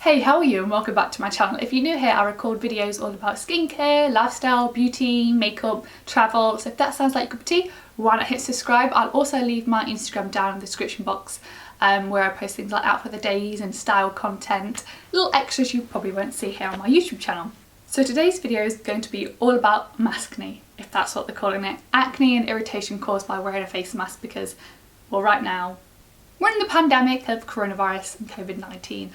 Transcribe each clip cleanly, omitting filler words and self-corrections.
Hey, how are you and welcome back to my channel. If you're new here, I record videos all about skincare, lifestyle, beauty, makeup, travel. So if that sounds like your cup of tea, why not hit subscribe? I'll also leave my Instagram down in the description box where I post things like outfit of the days and style content, little extras you probably won't see here on my YouTube channel. So today's video is going to be all about maskne, if that's what they're calling it. Acne and irritation caused by wearing a face mask because, well, right now, we're in the pandemic of coronavirus and COVID-19.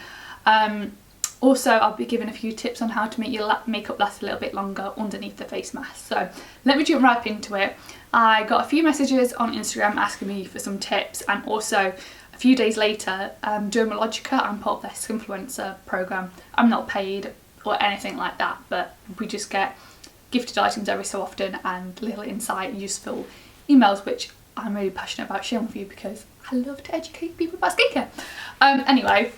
Also, I'll be giving a few tips on how to make your makeup last a little bit longer underneath the face mask. So let me jump right into it. I got a few messages on Instagram asking me for some tips, and also a few days later, Dermalogica, I'm part of their Skinfluencer program. I'm not paid or anything like that, but we just get gifted items every so often and little insight, useful emails, which I'm really passionate about sharing with you because I love to educate people about skincare. Anyway.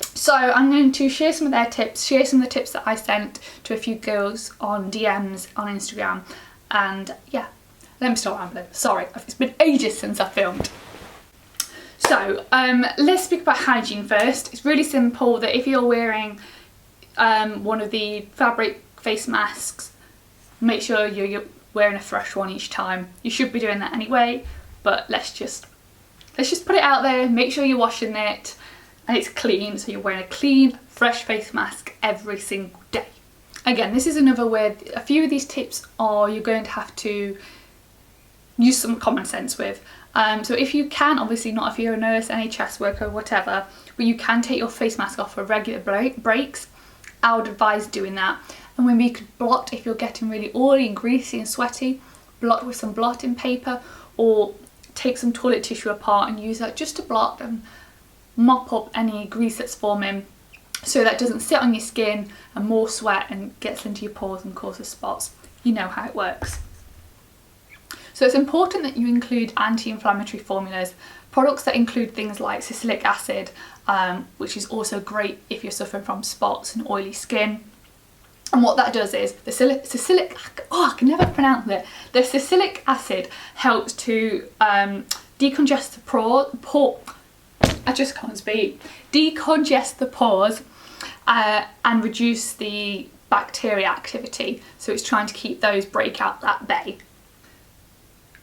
So I'm going to share some of their tips, share some of the tips that I sent to a few girls on DMs on Instagram, and yeah, let me start rambling. Sorry, it's been ages since I filmed. So let's speak about hygiene first. It's really simple that if you're wearing one of the fabric face masks, make sure you're wearing a fresh one each time. You should be doing that anyway, but let's just put it out there, make sure you're washing it and it's clean, so you're wearing a clean, fresh face mask every single day. Again, this is another where a few of these tips are you're going to have to use some common sense with. So if you can, obviously not if you're a nurse, NHS worker, whatever, but you can take your face mask off for regular breaks, I would advise doing that. And when we could blot, if you're getting really oily and greasy and sweaty, blot with some blotting paper, or take some toilet tissue apart and use that just to blot and mop up any grease that's forming so that doesn't sit on your skin and more sweat and gets into your pores and causes spots. You know how it works. So it's important that you include anti-inflammatory formulas, products that include things like salicylic acid, which is also great if you're suffering from spots and oily skin. And what that does is the salicylic, I can never pronounce it. The salicylic acid helps to decongest the I just can't speak. Decongest the pores and reduce the bacteria activity. So it's trying to keep those breakouts at bay.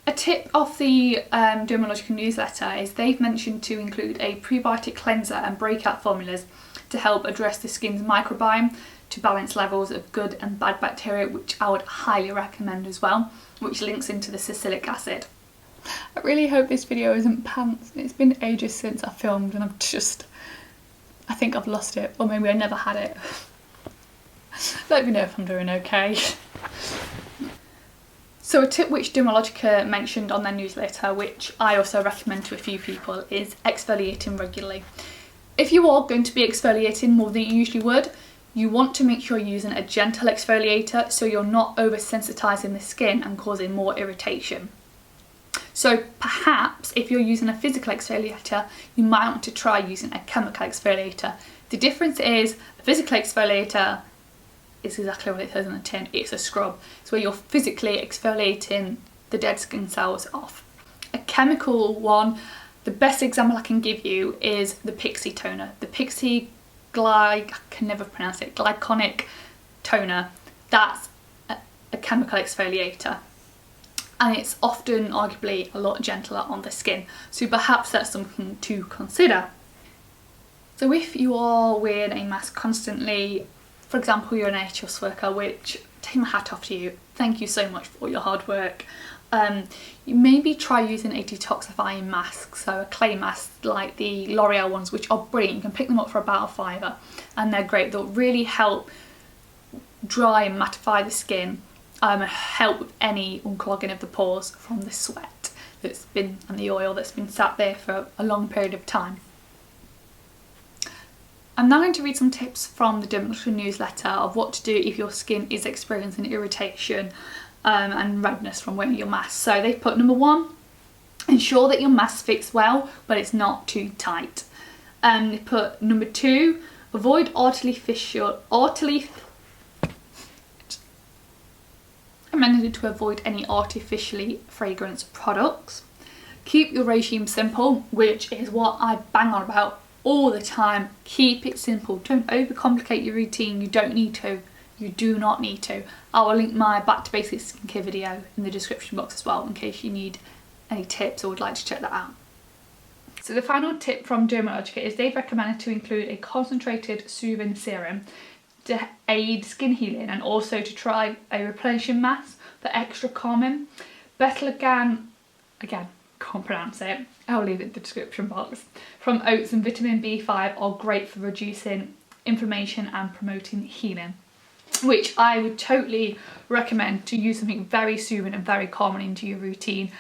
A tip off the Dermalogica newsletter is they've mentioned to include a prebiotic cleanser and breakout formulas to help address the skin's microbiome to balance levels of good and bad bacteria, which I would highly recommend as well, which links into the salicylic acid. I really hope this video isn't pants. It's been ages since I filmed and I think I've lost it, or maybe I never had it. Let me know if I'm doing okay. So a tip which Dermalogica mentioned on their newsletter, which I also recommend to a few people, is exfoliating regularly. If you are going to be exfoliating more than you usually would, you want to make sure you're using a gentle exfoliator so you're not oversensitizing the skin and causing more irritation. So perhaps if you're using a physical exfoliator, you might want to try using a chemical exfoliator. The difference is a physical exfoliator is exactly what it says on the tin, it's a scrub. It's where you're physically exfoliating the dead skin cells off. A chemical one, the best example I can give you is the Pixie toner. The Pixie I can never pronounce it, glyconic toner. That's a chemical exfoliator. And it's often arguably a lot gentler on the skin, so perhaps that's something to consider. So if you are wearing a mask constantly, for example you're an NHS worker, which take my hat off to you, thank you so much for all your hard work, you maybe try using a detoxifying mask, so a clay mask like the L'Oreal ones, which are brilliant. You can pick them up for about £5 and they're great. They'll really help dry and mattify the skin and help with any unclogging of the pores from the sweat and the oil that's been sat there for a long period of time. I'm now going to read some tips from the Dermalogica newsletter of what to do if your skin is experiencing irritation and redness from wearing your mask. So they've put number 1, ensure that your mask fits well but it's not too tight. They put number 2, avoid recommended to avoid any artificially fragranced products. Keep your regime simple, which is what I bang on about all the time. Keep it simple. Don't overcomplicate your routine. You don't need to. You do not need to. I will link my back to basics skincare video in the description box as well in case you need any tips or would like to check that out. So the final tip from Dermalogica is they've recommended to include a concentrated soothing serum to aid skin healing and also to try a replenishing mask for extra calming. Betalagan, again, can't pronounce it, I'll leave it in the description box, from oats and vitamin B5 are great for reducing inflammation and promoting healing, which I would totally recommend to use something very soothing and very calming into your routine.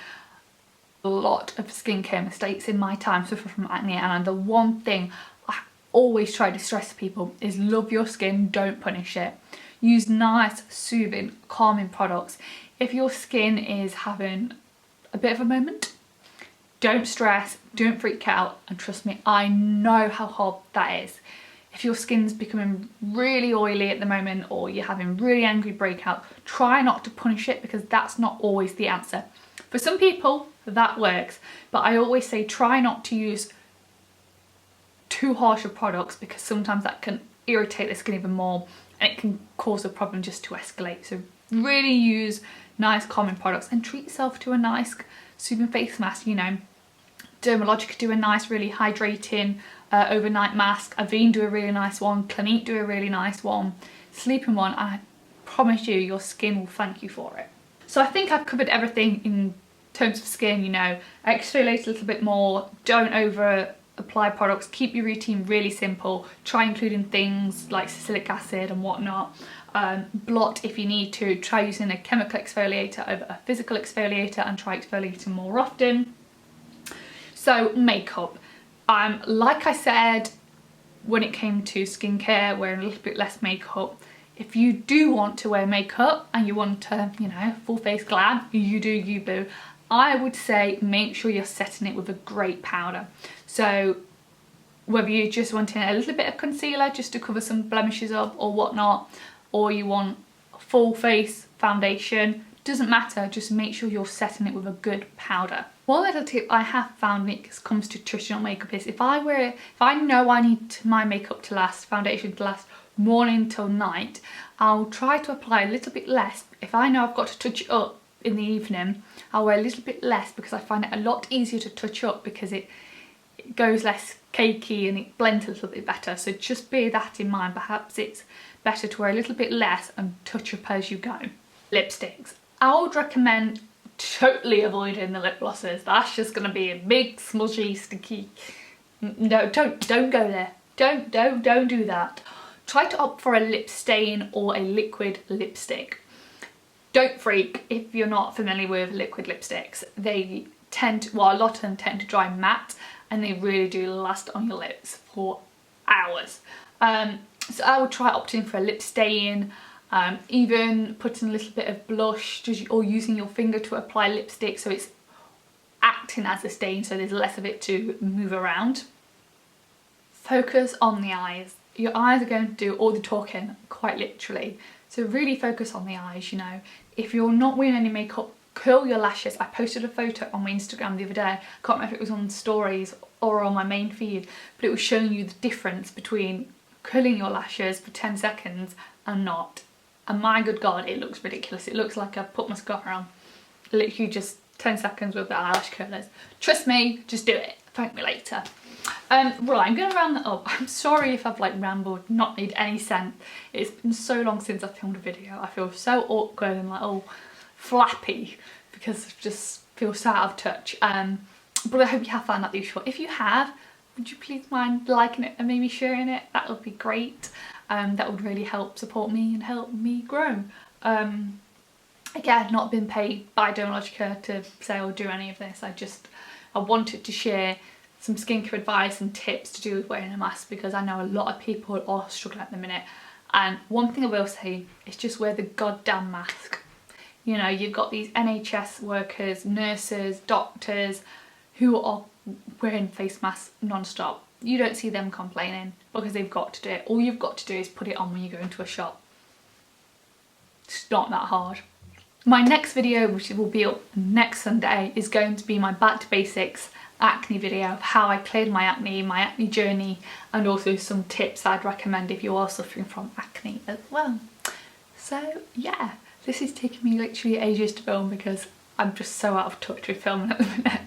A lot of skincare mistakes in my time suffer from acne, and the one thing I always try to stress to people is love your skin, don't punish it. Use nice, soothing, calming products. If your skin is having a bit of a moment, don't stress, don't freak out, and trust me, I know how hard that is. If your skin's becoming really oily at the moment or you're having really angry breakout, try not to punish it because that's not always the answer. For some people, that works, but I always say try not to use too harsh of products because sometimes that can irritate the skin even more and it can cause a problem just to escalate. So really use nice calming products and treat yourself to a nice soothing face mask. You know, Dermalogica do a nice really hydrating overnight mask, Avene do a really nice one, Clinique do a really nice one, sleeping one, and I promise you your skin will thank you for it. So I think I've covered everything in terms of skin. You know, exfoliate a little bit more, don't over apply products, keep your routine really simple, try including things like salicylic acid and whatnot, blot if you need to, try using a chemical exfoliator over a physical exfoliator and try exfoliating more often. So makeup, like I said when it came to skincare, wearing a little bit less makeup. If you do want to wear makeup and you want to, you know, full face glam, you do you boo. I would say make sure you're setting it with a great powder. So whether you're just wanting a little bit of concealer just to cover some blemishes up or whatnot, or you want full face foundation, doesn't matter, just make sure you're setting it with a good powder. One little tip I have found when it comes to traditional makeup is if I know I need my makeup to last, foundation to last morning till night, I'll try to apply a little bit less. If I know I've got to touch it up in the evening, I'll wear a little bit less because I find it a lot easier to touch up because it goes less cakey and it blends a little bit better. So just bear that in mind. Perhaps it's better to wear a little bit less and touch up as you go. Lipsticks. I would recommend totally avoiding the lip glosses. That's just going to be a big smudgy sticky. No, don't go there. Don't do that. Try to opt for a lip stain or a liquid lipstick. Don't freak if you're not familiar with liquid lipsticks. They tend to, well, a lot of them tend to dry matte and they really do last on your lips for hours. So I would try opting for a lip stain, even putting a little bit of blush or using your finger to apply lipstick so it's acting as a stain so there's less of it to move around. Focus on the eyes. Your eyes are going to do all the talking, quite literally. So really focus on the eyes, you know. If you're not wearing any makeup, curl your lashes. I posted a photo on my Instagram the other day. I can't remember if it was on stories or on my main feed, but it was showing you the difference between curling your lashes for 10 seconds and not. And my good God, it looks ridiculous. It looks like I've put mascara on. Literally just 10 seconds with the eyelash curlers. Trust me, just do it. Thank me later. Right, I'm going to round that up. I'm sorry if I've like rambled, not made any sense. It's been so long since I filmed a video. I feel so awkward and like all flappy because I just feel so out of touch. But I hope you have found that useful. If you have, would you please mind liking it and maybe sharing it? That would be great. That would really help support me and help me grow. Again, I've not been paid by Dermalogica to say or do any of this. I wanted to share some skincare advice and tips to do with wearing a mask because I know a lot of people are struggling at the minute. And one thing I will say is just wear the goddamn mask. You know, you've got these NHS workers, nurses, doctors who are wearing face masks non-stop. You don't see them complaining because they've got to do it. All you've got to do is put it on when you go into a shop. It's not that hard. My next video, which will be up next Sunday, is going to be my back to basics acne video of how I cleared my acne journey, and also some tips I'd recommend if you are suffering from acne as well. So yeah, this is taking me literally ages to film because I'm just so out of touch with filming at the minute.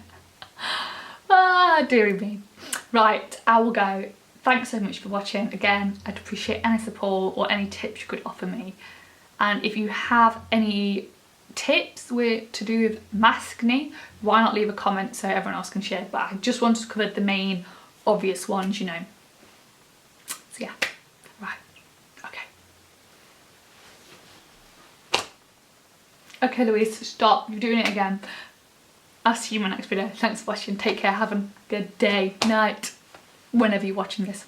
Ah, dearie me. Right, I will go. Thanks so much for watching. Again, I'd appreciate any support or any tips you could offer me. And if you have any tips to do with maskne, why not leave a comment so everyone else can share? But I just wanted to cover the main obvious ones, you know. So yeah, right, okay. Okay, Louise, stop, you're doing it again. I'll see you in my next video. Thanks for watching, take care, have a good day, night, whenever you're watching this.